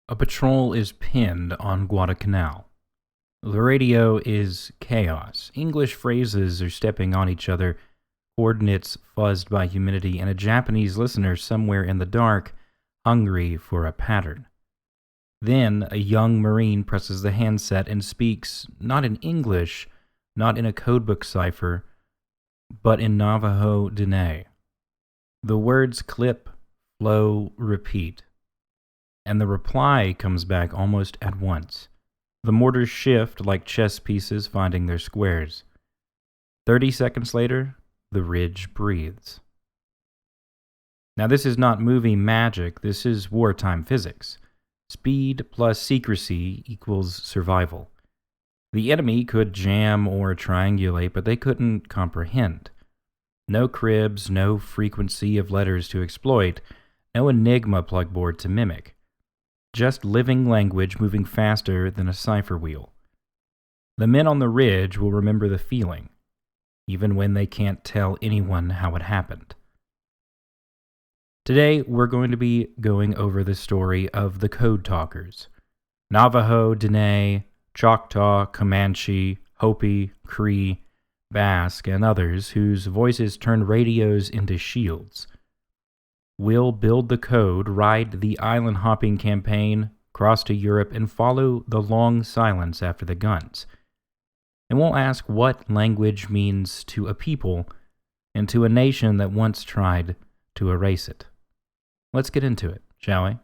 A patrol is pinned on Guadalcanal. The radio is chaos. English phrases are stepping on each other, coordinates fuzzed by humidity, and a Japanese listener somewhere in the dark, hungry for a pattern. Then a young Marine presses the handset and speaks, not in English, not in a codebook cipher, but in Navajo Diné. The words clip, flow, repeat. And the reply comes back almost at once. The mortars shift like chess pieces finding their squares. 30 seconds later, the ridge breathes. Now this is not movie magic, this is wartime physics. Speed plus secrecy equals survival. The enemy could jam or triangulate, but they couldn't comprehend. No cribs, no frequency of letters to exploit, no Enigma plugboard to mimic. Just living language moving faster than a cipher wheel. The men on the ridge will remember the feeling, even when they can't tell anyone how it happened. Today, we're going to be going over the story of the Code Talkers. Navajo, Diné, Choctaw, Comanche, Hopi, Cree, Basque, and others whose voices turned radios into shields. We'll build the code, ride the island-hopping campaign, cross to Europe, and follow the long silence after the guns. And we'll ask what language means to a people and to a nation that once tried to erase it. Let's get into it, shall we?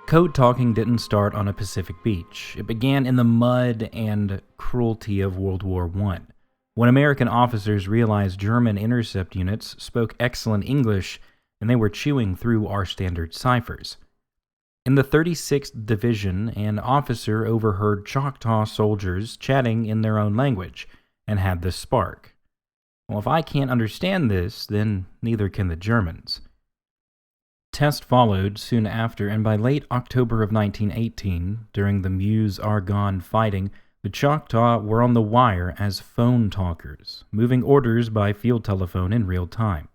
Code talking didn't start on a Pacific beach. It began in the mud and cruelty of World War I, when American officers realized German intercept units spoke excellent English and they were chewing through our standard ciphers. In the 36th Division, an officer overheard Choctaw soldiers chatting in their own language and had this spark. Well, if I can't understand this, then neither can the Germans. Test followed soon after, and by late October of 1918, during the Meuse-Argonne fighting, the Choctaw were on the wire as phone talkers, moving orders by field telephone in real time.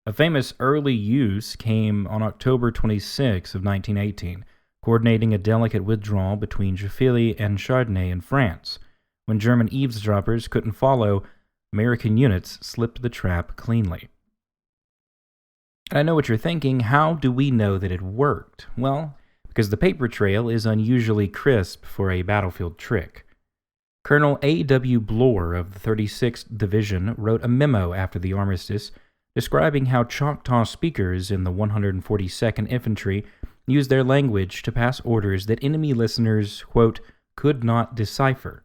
A famous early use came on October 26 of 1918, coordinating a delicate withdrawal between Juilly and Chardonnay in France. When German eavesdroppers couldn't follow, American units slipped the trap cleanly. And I know what you're thinking, how do we know that it worked? Well, because the paper trail is unusually crisp for a battlefield trick. Colonel A.W. Bloor of the 36th Division wrote a memo after the armistice describing how Choctaw speakers in the 142nd Infantry used their language to pass orders that enemy listeners, quote, could not decipher.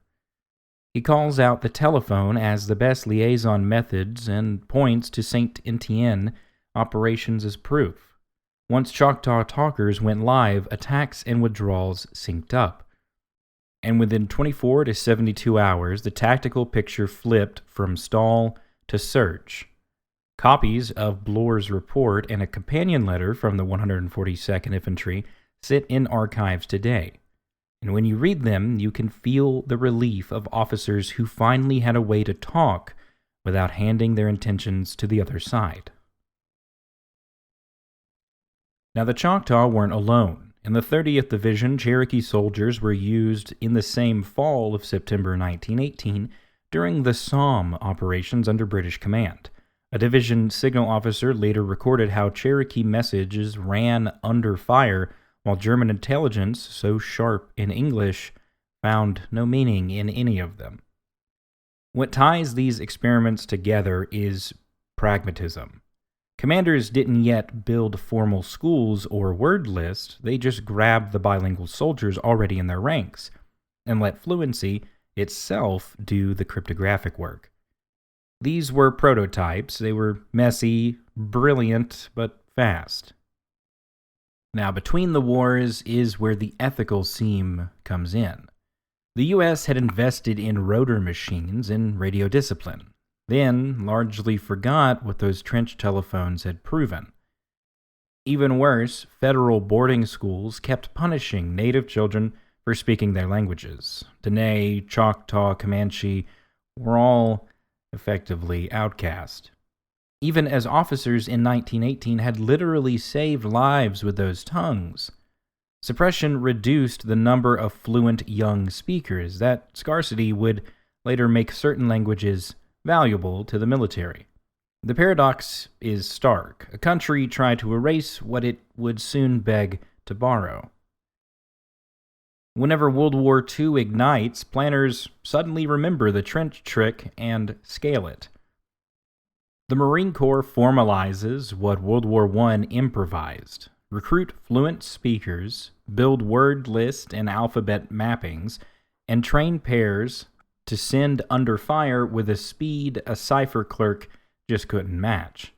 He calls out the telephone as the best liaison methods and points to St. Etienne operations as proof. Once Choctaw talkers went live, attacks and withdrawals synced up. And within 24 to 72 hours, the tactical picture flipped from stall to search. Copies of Bloor's report and a companion letter from the 142nd Infantry sit in archives today. And when you read them, you can feel the relief of officers who finally had a way to talk without handing their intentions to the other side. Now, the Choctaw weren't alone. In the 30th Division, Cherokee soldiers were used in the same fall of September 1918 during the Somme operations under British command. A division signal officer later recorded how Cherokee messages ran under fire while German intelligence, so sharp in English, found no meaning in any of them. What ties these experiments together is pragmatism. Commanders didn't yet build formal schools or word lists, they just grabbed the bilingual soldiers already in their ranks, and let fluency itself do the cryptographic work. These were prototypes, they were messy, brilliant, but fast. Now, between the wars is where the ethical seam comes in. The U.S. had invested in rotor machines and radio discipline. then largely forgot what those trench telephones had proven. Even worse, federal boarding schools kept punishing native children for speaking their languages. Diné, Choctaw, Comanche were all effectively outcast. Even as officers in 1918 had literally saved lives with those tongues. Suppression reduced the number of fluent young speakers. That scarcity would later make certain languages valuable to the military. The paradox is stark. A country tried to erase what it would soon beg to borrow. Whenever World War II ignites, planners suddenly remember the trench trick and scale it. The Marine Corps formalizes what World War I improvised. Recruit fluent speakers, build word list and alphabet mappings, and train pairs to send under fire with a speed a cipher clerk just couldn't match.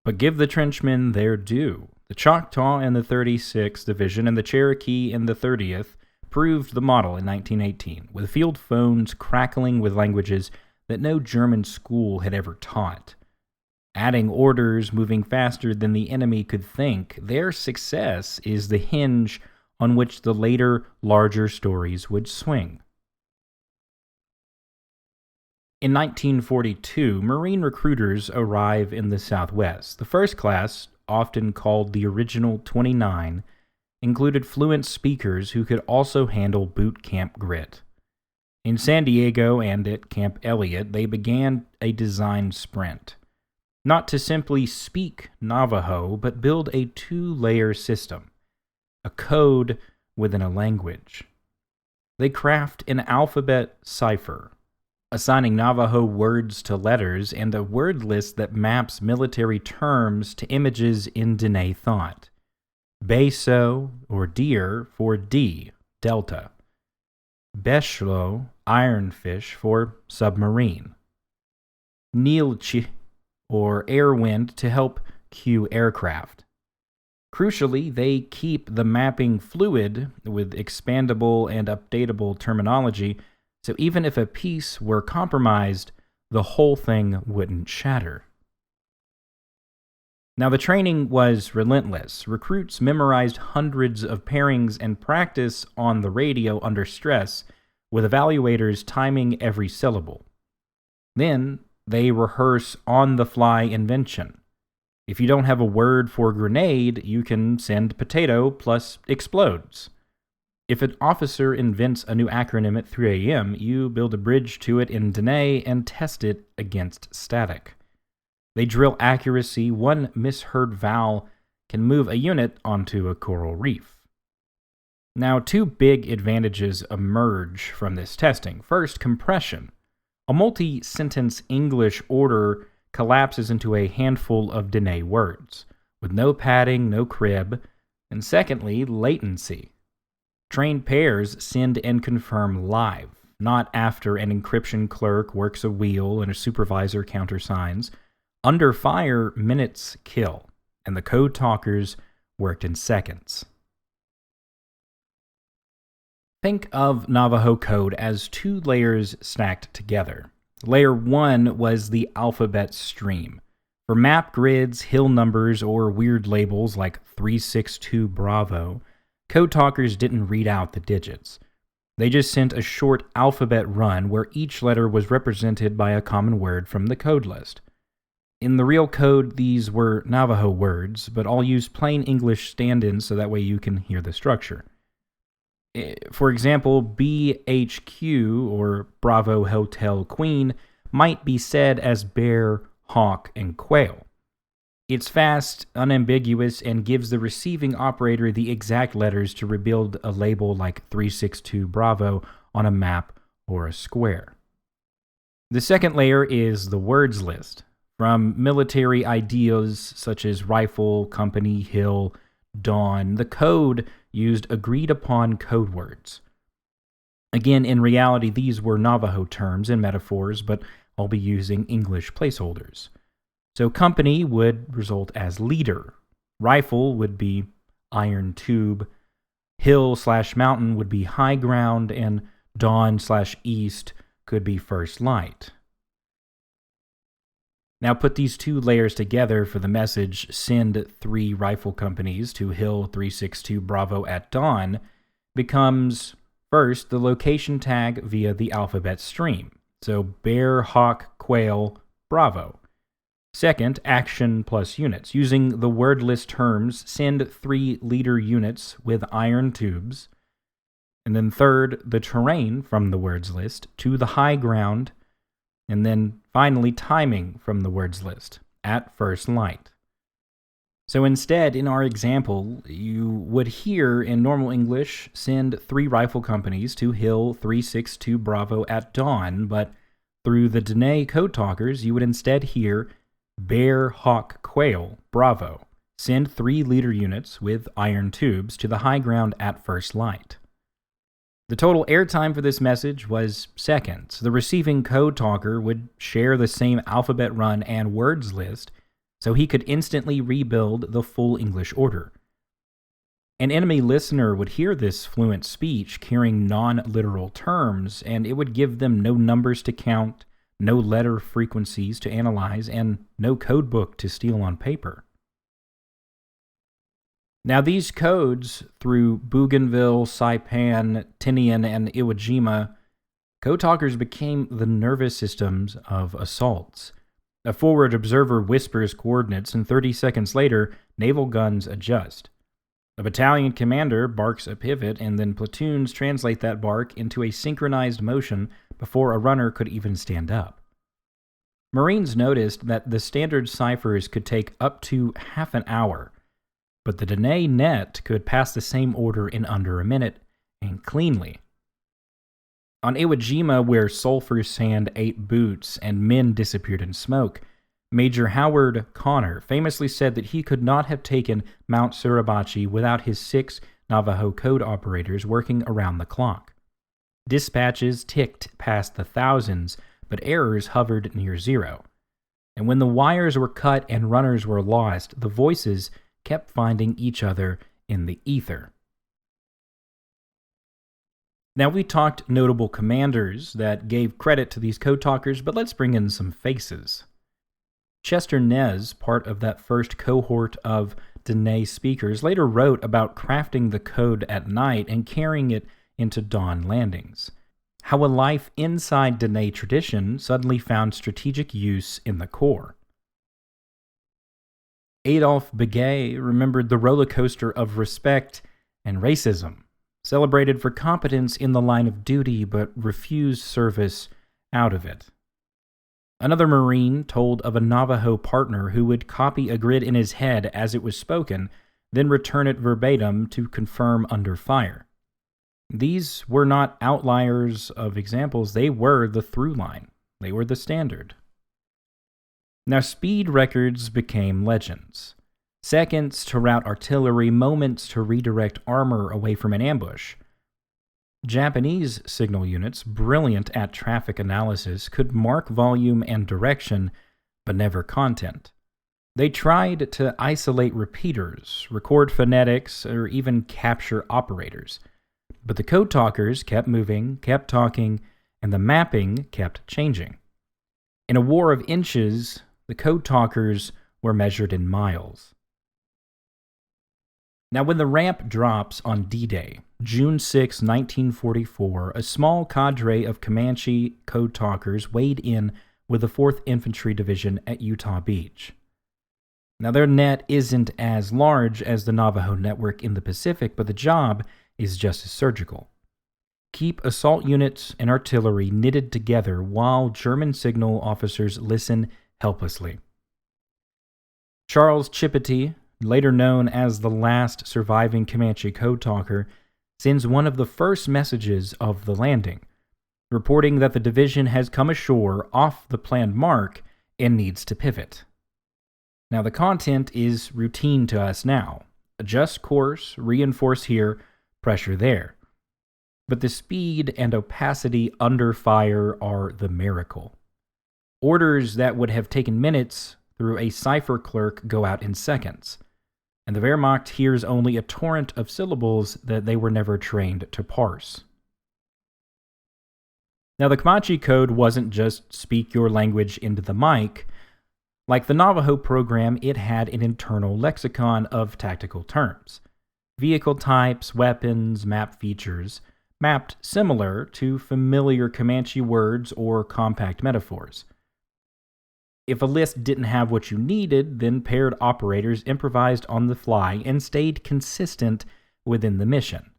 But give the trenchmen their due. The Choctaw in the 36th Division and the Cherokee in the 30th proved the model in 1918, with field phones crackling with languages that no German school had ever taught. Adding orders moving faster than the enemy could think, their success is the hinge on which the later, larger stories would swing. In 1942, Marine recruiters arrive in the Southwest. The first class, often called the Original 29, included fluent speakers who could also handle boot camp grit. In San Diego and at Camp Elliott, they began a design sprint. Not to simply speak Navajo, but build a two-layer system, a code within a language. They craft an alphabet cipher, assigning Navajo words to letters, and a word list that maps military terms to images in Diné thought. Beso, or deer, for D, delta. Beshlo, ironfish, for submarine. Nilchi, or air wind, to help cue aircraft. Crucially, they keep the mapping fluid with expandable and updatable terminology, so even if a piece were compromised, the whole thing wouldn't shatter. Now, the training was relentless. Recruits memorized hundreds of pairings and practice on the radio under stress, with evaluators timing every syllable. Then, they rehearse on-the-fly invention. If you don't have a word for grenade, you can send potato plus explodes. If an officer invents a new acronym at 3 a.m., you build a bridge to it in Diné and test it against static. They drill accuracy. One misheard vowel can move a unit onto a coral reef. Now, two big advantages emerge from this testing. First, compression. A multi-sentence English order collapses into a handful of Diné words, with no padding, no crib. And secondly, latency. Trained pairs send and confirm live, not after an encryption clerk works a wheel and a supervisor countersigns. Under fire, minutes kill, and the code talkers worked in seconds. Think of Navajo code as two layers stacked together. Layer 1 was the alphabet stream. For map grids, hill numbers, or weird labels like 362 Bravo, code talkers didn't read out the digits. They just sent a short alphabet run where each letter was represented by a common word from the code list. In the real code, these were Navajo words, but I'll use plain English stand-ins so that way you can hear the structure. For example, BHQ, or Bravo Hotel Queen, might be said as bear, hawk, and quail. It's fast, unambiguous, and gives the receiving operator the exact letters to rebuild a label like 362 Bravo on a map or a square. The second layer is the words list. From military ideas such as rifle, company, hill, dawn, the code used agreed-upon code words. Again, in reality, these were Navajo terms and metaphors, but I'll be using English placeholders. So company would result as leader. Rifle would be iron tube. Hill/mountain would be high ground, and dawn/east could be first light. Now put these two layers together for the message, send 3 rifle companies to Hill 362 Bravo at dawn, becomes, first, the location tag via the alphabet stream. So bear, hawk, quail, Bravo. Second, action plus units. Using the word list terms, send 3 leader units with iron tubes. And then third, the terrain from the words list to the high ground. And then finally, timing from the words list at first light. So instead, in our example, you would hear in normal English, send 3 rifle companies to Hill 362 Bravo at dawn, but through the Diné code talkers, you would instead hear bear, hawk, quail, Bravo. Send 3 leader units with iron tubes to the high ground at first light. The total airtime for this message was seconds. The receiving code talker would share the same alphabet run and words list, so he could instantly rebuild the full English order. An enemy listener would hear this fluent speech carrying non-literal terms, and it would give them no numbers to count, no letter frequencies to analyze, and no codebook to steal on paper. Now these codes, through Bougainville, Saipan, Tinian, and Iwo Jima, code talkers became the nervous systems of assaults. A forward observer whispers coordinates, and 30 seconds later, naval guns adjust. A battalion commander barks a pivot, and then platoons translate that bark into a synchronized motion before a runner could even stand up. Marines noticed that the standard ciphers could take up to half an hour, but the Diné net could pass the same order in under a minute, and cleanly. On Iwo Jima, where sulfur sand ate boots and men disappeared in smoke, Major Howard Connor famously said that he could not have taken Mount Suribachi without his 6 Navajo code operators working around the clock. Dispatches ticked past the thousands, but errors hovered near zero. And when the wires were cut and runners were lost, the voices kept finding each other in the ether. Now, we talked notable commanders that gave credit to these code talkers, but let's bring in some faces. Chester Nez, part of that first cohort of Diné speakers, later wrote about crafting the code at night and carrying it into dawn landings. How a life inside Diné tradition suddenly found strategic use in the Corps. Adolphe Béguet remembered the roller coaster of respect and racism, celebrated for competence in the line of duty but refused service out of it. Another Marine told of a Navajo partner who would copy a grid in his head as it was spoken, then return it verbatim to confirm under fire. These were not outliers of examples, they were the through line. They were the standard. Now, speed records became legends. Seconds to route artillery, moments to redirect armor away from an ambush. Japanese signal units, brilliant at traffic analysis, could mark volume and direction, but never content. They tried to isolate repeaters, record phonetics, or even capture operators. But the code talkers kept moving, kept talking, and the mapping kept changing. In a war of inches, the code talkers were measured in miles. Now, when the ramp drops on D-Day, June 6, 1944, a small cadre of Comanche code talkers weighed in with the 4th Infantry Division at Utah Beach. Now, their net isn't as large as the Navajo network in the Pacific, but the job is just as surgical. Keep assault units and artillery knitted together while German signal officers listen helplessly. Charles Chipety, later known as the last surviving Comanche code talker, sends one of the first messages of the landing, reporting that the division has come ashore off the planned mark and needs to pivot. Now, the content is routine to us now. Adjust course, reinforce here, pressure there. But the speed and opacity under fire are the miracle. Orders that would have taken minutes through a cipher clerk go out in seconds, and the Wehrmacht hears only a torrent of syllables that they were never trained to parse. Now, the Comanche code wasn't just speak your language into the mic. Like the Navajo program, it had an internal lexicon of tactical terms, vehicle types, weapons, map features, mapped similar to familiar Comanche words or compact metaphors. If a list didn't have what you needed, then paired operators improvised on the fly and stayed consistent within the mission.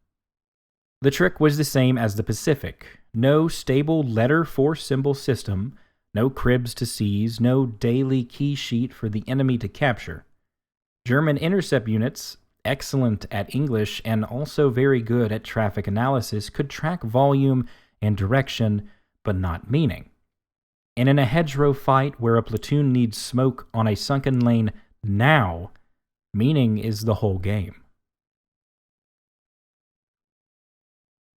The trick was the same as the Pacific. No stable letter for symbol system, no cribs to seize, no daily key sheet for the enemy to capture. German intercept units, excellent at English and also very good at traffic analysis, could track volume and direction, but not meaning. And in a hedgerow fight where a platoon needs smoke on a sunken lane now, meaning is the whole game.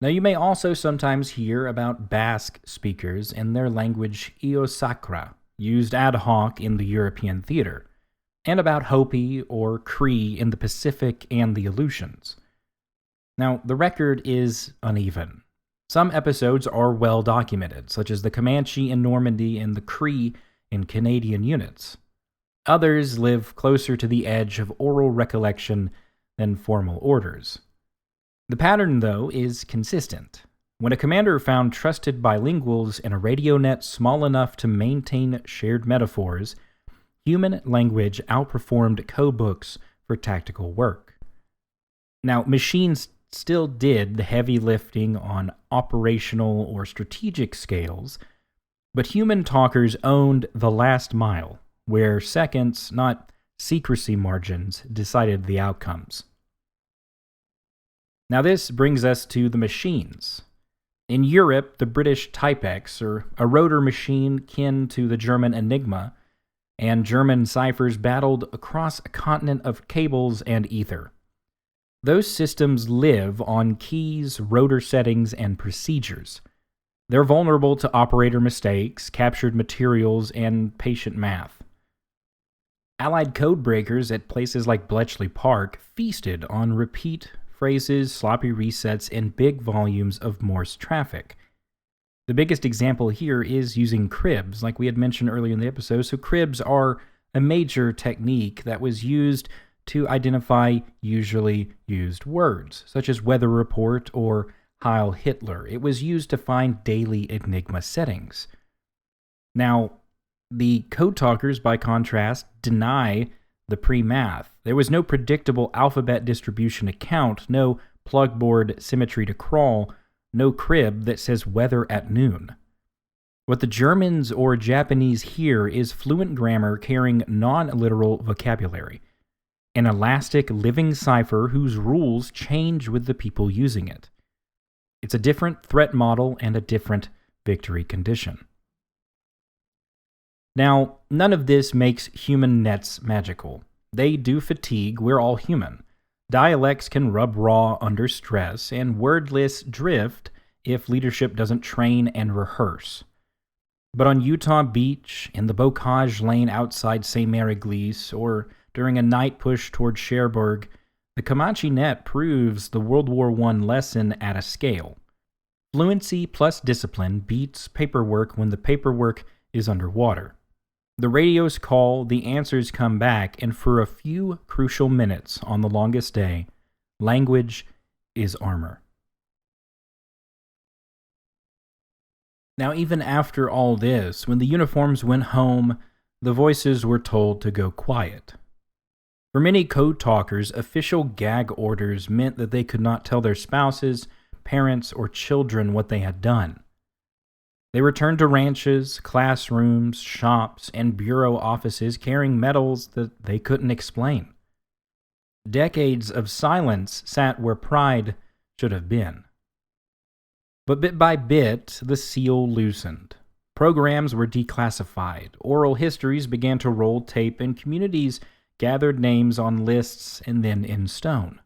Now, you may also sometimes hear about Basque speakers and their language Iosakra, used ad hoc in the European theater, and about Hopi or Cree in the Pacific and the Aleutians. Now, the record is uneven. Some episodes are well documented, such as the Comanche in Normandy and the Cree in Canadian units. Others live closer to the edge of oral recollection than formal orders. The pattern, though, is consistent. When a commander found trusted bilinguals in a radio net small enough to maintain shared metaphors, human language outperformed codebooks for tactical work. Now, machines still did the heavy lifting on operational or strategic scales, but human talkers owned the last mile, where seconds, not secrecy margins, decided the outcomes. Now this brings us to the machines. In Europe, the British Type X, or a rotor machine kin to the German Enigma, and German ciphers battled across a continent of cables and ether. Those systems live on keys, rotor settings, and procedures. They're vulnerable to operator mistakes, captured materials, and patient math. Allied codebreakers at places like Bletchley Park feasted on repeat phrases, sloppy resets, and big volumes of Morse traffic. The biggest example here is using cribs, like we had mentioned earlier in the episode. So cribs are a major technique that was used to identify usually used words, such as weather report or Heil Hitler. It was used to find daily Enigma settings. Now, the code talkers, by contrast, deny the pre-math. There was no predictable alphabet distribution account, no plugboard symmetry to crawl, no crib that says weather at noon. What the Germans or Japanese hear is fluent grammar carrying non-literal vocabulary, an elastic living cipher whose rules change with the people using it. It's a different threat model and a different victory condition. Now, none of this makes human nets magical. They do fatigue, we're all human. Dialects can rub raw under stress, and word lists drift if leadership doesn't train and rehearse. But on Utah Beach, in the Bocage Lane outside St. Mary Glees, or during a night push toward Cherbourg, the Comanche net proves the World War I lesson at a scale. Fluency plus discipline beats paperwork when the paperwork is underwater. The radios call, the answers come back, and for a few crucial minutes on the longest day, language is armor. Now, even after all this, when the uniforms went home, the voices were told to go quiet. For many code talkers, official gag orders meant that they could not tell their spouses, parents, or children what they had done. They returned to ranches, classrooms, shops, and bureau offices carrying medals that they couldn't explain. Decades of silence sat where pride should have been. But bit by bit, the seal loosened. Programs were declassified, oral histories began to roll tape, and communities gathered names on lists and then in stone.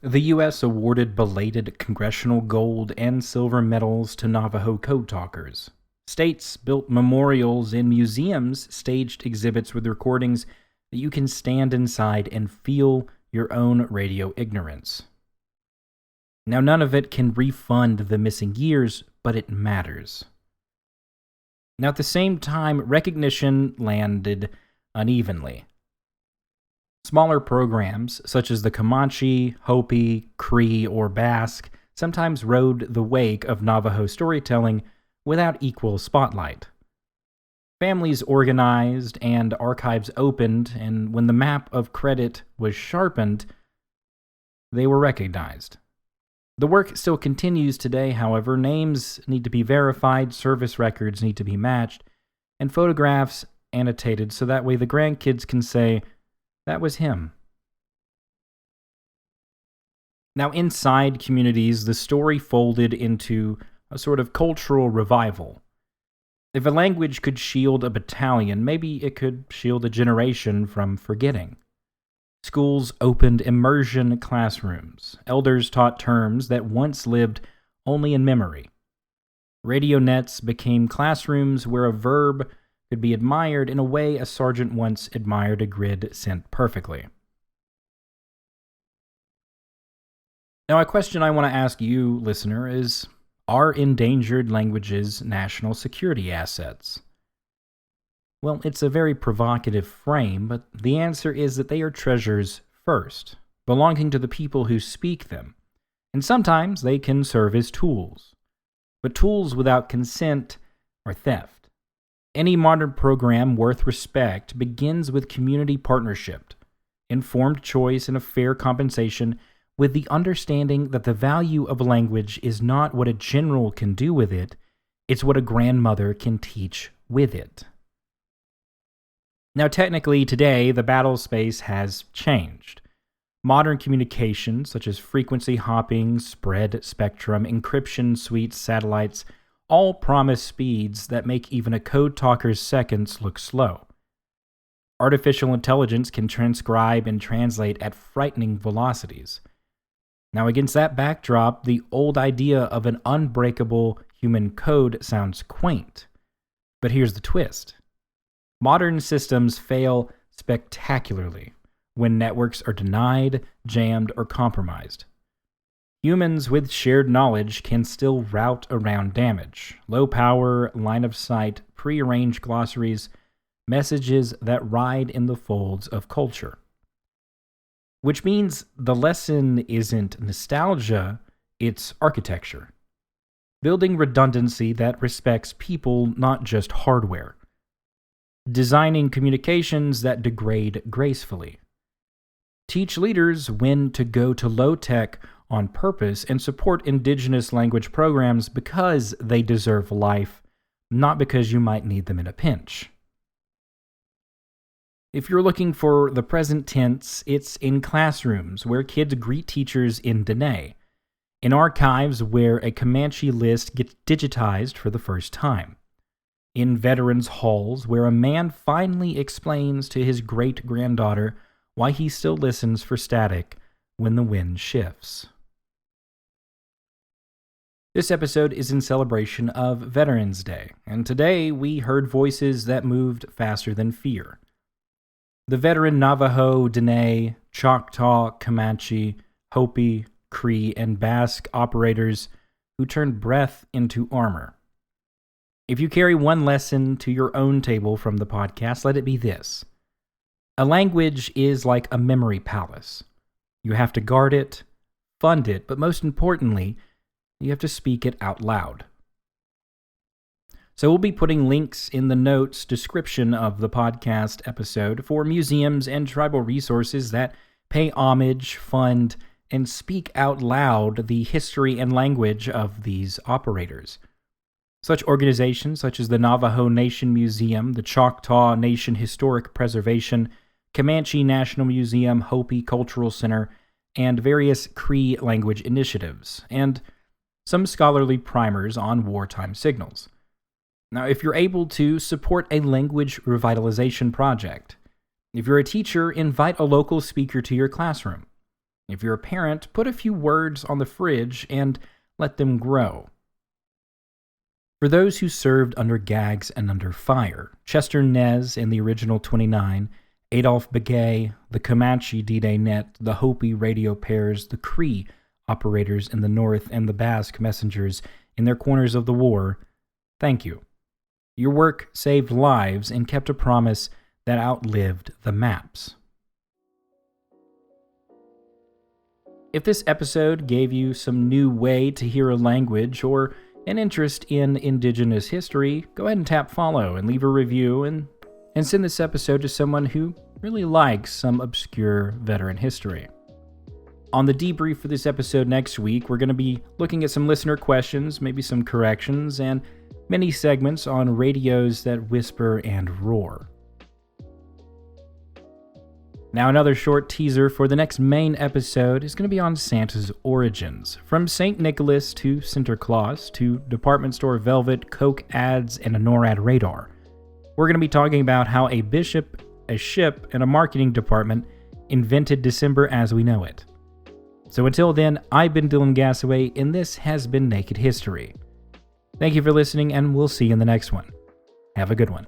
The U.S. awarded belated congressional gold and silver medals to Navajo code talkers. States built memorials, and museums staged exhibits with recordings that you can stand inside and feel your own radio ignorance. Now, none of it can refund the missing years, but it matters. Now, at the same time, recognition landed unevenly. Smaller programs, such as the Comanche, Hopi, Cree, or Basque, sometimes rode the wake of Navajo storytelling without equal spotlight. Families organized and archives opened, and when the map of credit was sharpened, they were recognized. The work still continues today, however. Names need to be verified, service records need to be matched, and photographs annotated so that way the grandkids can say, that was him. Now, inside communities, the story folded into a sort of cultural revival. If a language could shield a battalion, maybe it could shield a generation from forgetting. Schools opened immersion classrooms. Elders taught terms that once lived only in memory. Radio nets became classrooms where a verb could be admired in a way a sergeant once admired a grid sent perfectly. Now, a question I want to ask you, listener, is, are endangered languages national security assets? Well, it's a very provocative frame, but the answer is that they are treasures first, belonging to the people who speak them, and sometimes they can serve as tools. But tools without consent are theft. Any modern program worth respect begins with community partnership, informed choice, and a fair compensation, with the understanding that the value of a language is not what a general can do with it, it's what a grandmother can teach with it. Now, technically, today, the battle space has changed. Modern communications, such as frequency hopping, spread spectrum, encryption suites, satellites, all promise speeds that make even a code talker's seconds look slow. Artificial intelligence can transcribe and translate at frightening velocities. Now, against that backdrop, the old idea of an unbreakable human code sounds quaint. But here's the twist. Modern systems fail spectacularly when networks are denied, jammed, or compromised. Humans with shared knowledge can still route around damage. Low power, line of sight, prearranged glossaries, messages that ride in the folds of culture. Which means the lesson isn't nostalgia, it's architecture. Building redundancy that respects people, not just hardware. Designing communications that degrade gracefully. Teach leaders when to go to low-tech on purpose and support Indigenous language programs because they deserve life, not because you might need them in a pinch. If you're looking for the present tense, it's in classrooms where kids greet teachers in Diné, in archives where a Comanche list gets digitized for the first time, in veterans' halls where a man finally explains to his great-granddaughter why he still listens for static when the wind shifts. This episode is in celebration of Veterans Day, and today we heard voices that moved faster than fear. The veteran Navajo, Diné, Choctaw, Comanche, Hopi, Cree, and Basque operators who turned breath into armor. If you carry one lesson to your own table from the podcast, let it be this. A language is like a memory palace. You have to guard it, fund it, but most importantly, you have to speak it out loud. So we'll be putting links in the notes description of the podcast episode for museums and tribal resources that pay homage, fund, and speak out loud the history and language of these operators. Such organizations such as the Navajo Nation Museum, the Choctaw Nation Historic Preservation, Comanche National Museum, Hopi Cultural Center, and various Cree language initiatives, and some scholarly primers on wartime signals. Now, if you're able to, support a language revitalization project. If you're a teacher, invite a local speaker to your classroom. If you're a parent, put a few words on the fridge and let them grow. For those who served under gags and under fire, Chester Nez in the original 29, Adolphe Begay, the Comanche D-Day net, the Hopi radio pairs, the Cree operators in the north, and the Basque messengers in their corners of the war, thank you. Your work saved lives and kept a promise that outlived the maps. If this episode gave you some new way to hear a language or an interest in Indigenous history, go ahead and tap follow and leave a review and send this episode to someone who really likes some obscure veteran history. On the debrief for this episode next week, we're going to be looking at some listener questions, maybe some corrections, and many segments on radios that whisper and roar. Now, another short teaser for the next main episode is going to be on Santa's origins. From St. Nicholas to Sinterklaas to department store velvet, Coke ads, and a NORAD radar. We're going to be talking about how a bishop, a ship, and a marketing department invented December as we know it. So until then, I've been Dyllan Gassaway, and this has been Naked History. Thank you for listening, and we'll see you in the next one. Have a good one.